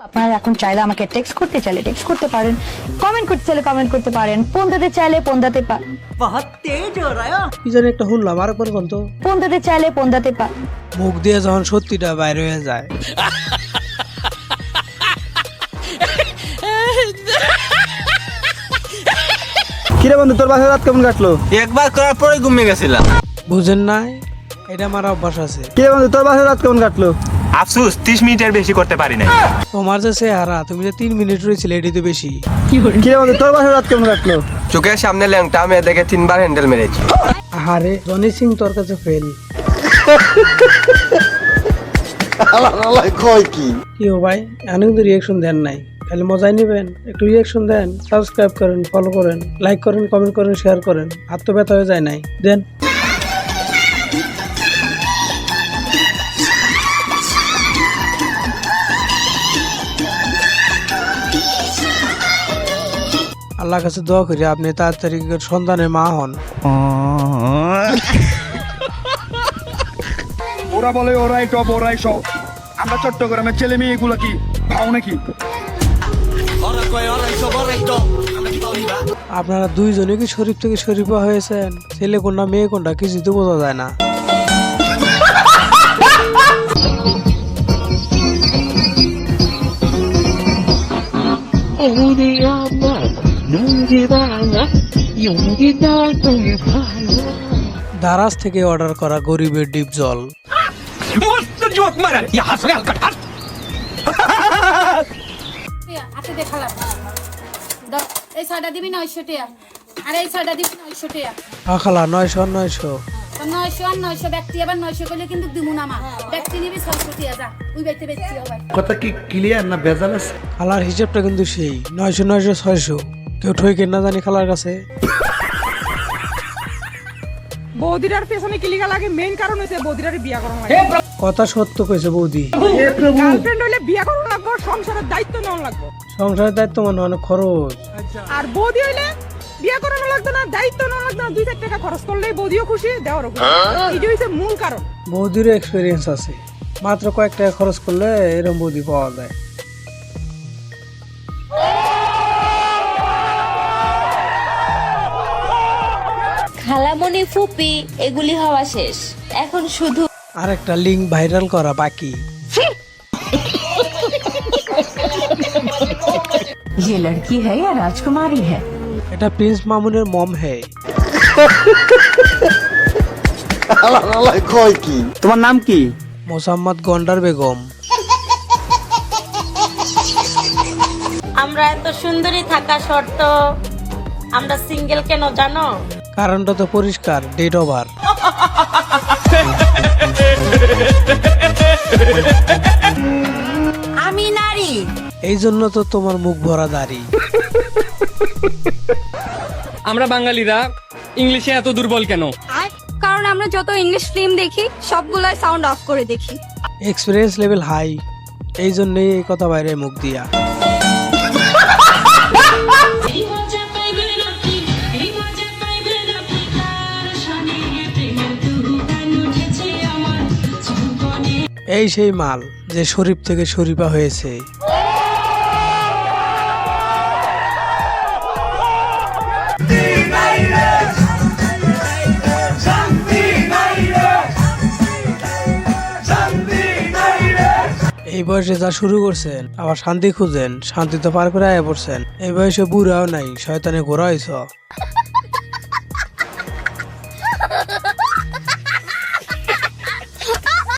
আপনারা এখন চাইলে আমাকে টেক্সট করতে চাইলে টেক্সট করতে পারেন, কমেন্ট করতে চাইলে কমেন্ট করতে পারেন, পন্দাতে চাইলে পন্দাতে बहुत तेज हो रहा है। কি জানি একটা শুনলাম আর একবার বলতো। পন্দাতে চাইলে পন্দাতে মুখ দিয়ে যখন সত্যিটা বাইর হয়ে যায়। কিরে বন্ধু তোর বাসায় রাত কেমন কাটলো? একবার করার পরে ঘুমিয়ে গেছিলাম। বুঝেন নাই, এটা আমার অভ্যাস আছে। কিরে বন্ধু তোর বাসায় রাত কেমন কাটলো? আফসোস 30 মিনিটের বেশি করতে পারি নাই। তোমার যে চেহারা, তুমি যে 3 মিনিট রয়েছিলে এটি তো বেশি। কিরে বন্ধু তোর বাসায় রাত কেমন কাটলো? চোখের সামনে ল্যাংটা মেয়ে দেখে 3 বার হ্যান্ডেল মেরেছি। আরে জনি সিং তোর কাছে ফেল। কি ও ভাই, আমি কিন্তু রিয়াকশন দেন নাই, খালি মজাই নেবেন। একটু রিয়াকশন দেন, সাবস্ক্রাইব করেন, ফলো করেন, লাইক করেন, কমেন্ট করেন, শেয়ার করেন। হাত তো ব্যথা হয়ে যায় নাই, দেন। আল্লাহর কাছে দোয়া করি আপনি তাড়াতাড়ি সন্তানের মা হন। ওরা বলে ওরাই টপ ওরাই সব, আমরা চট্টগ্রামের ছেলে মেয়ে এগুলো কি ভাও নাকি? আপনারা দুইজনে কি শরীফ থেকে শরীফা হয়েছেন? ছেলে কোনটা মেয়ে কোনটা কিছু তো বোঝা যায় না। দারাজ থেকে অর্ডার করা গরিবের ডিপ জল। হাতে দেখালাম এই ছয়টা দিবি 900 টাকা আর এই ছয়টা দিবি 900 টাকা। খালা 900 900 তো 900 আর 900 ব্যক্তি আবার 900 করলে কিন্তু দিমু না মা, ব্যক্তি নিবি 600 টাকা। যা ওই বাইতে বেচছি হবে। কথা কি ক্লিয়ার না ভেজাল আছে? খালার হিসাবটা কিন্তু সেই 900 900 600। কেউ ঠইকে না জানি খালার কাছে। বৌদিরার পেছনে কিলিগা লাগে, মেইন কারণ হইছে বৌদিরার বিয়া করা হয়। কথা সত্য কইছে বৌদি। গার্লফ্রেন্ড হইলে বিয়া করা লাগবে, সংসারের দায়িত্ব নেওয়া লাগবে। সংসারের দায়িত্ব মানে অনেক খরচ। আর বৌদি হইলে বিয়া করানো লাগতো না, দায়িত্ব নেওয়া লাগতো না, 2-4 টাকা খরচ করলেই বৌদিও খুশি, দেওয়ারও খুশি। এটা হইছে মূল কারণ। বৌদিরও এক্সপিরিয়েন্স আছে, মাত্র কয়েক টাকা খরচ করলে এরকম বৌদি পাওয়া যায়। খালামণি ফুপি এগুলি হওয়া শেষ, এখন শুধু আর একটা লিঙ্ক ভাইরাল করা বাকি। ये लड़की है या राजकुमारी है? এটা প্রিন্স মামুনের মম হে। তোমার নাম কি? মোসাম্মদ গন্ডার বেগম। আমরা এত সুন্দরী থাকা শর্ত আমরা সিঙ্গেল কেন জানো? কারণটা তো পরিষ্কার, ডেট ওভার। আমি নারী। এই জন্য তো তোমার মুখ ভরা দাড়ি। আমরা বাঙালিরা ইংলিশে এত দুর্বল কেন? কারণ আমরা যত ইংলিশ ফিল্ম দেখি সবগুলাই সাউন্ড অফ করে দেখি। এক্সপিরিয়েন্স লেভেল হাই, এই জন্যই এই কথা বাইরে মুখ দিয়া। এই সেই মাল যে শরীফ থেকে শরীফা হয়েছে। এই বয়সে যা শুরু করছেন, আবার শান্তি খুঁজেন, শান্তি তো পার করে আয়া পড়ছেন। এই বয়সে বুড়াও নাই, শয়তানে ঘোরা হইছ।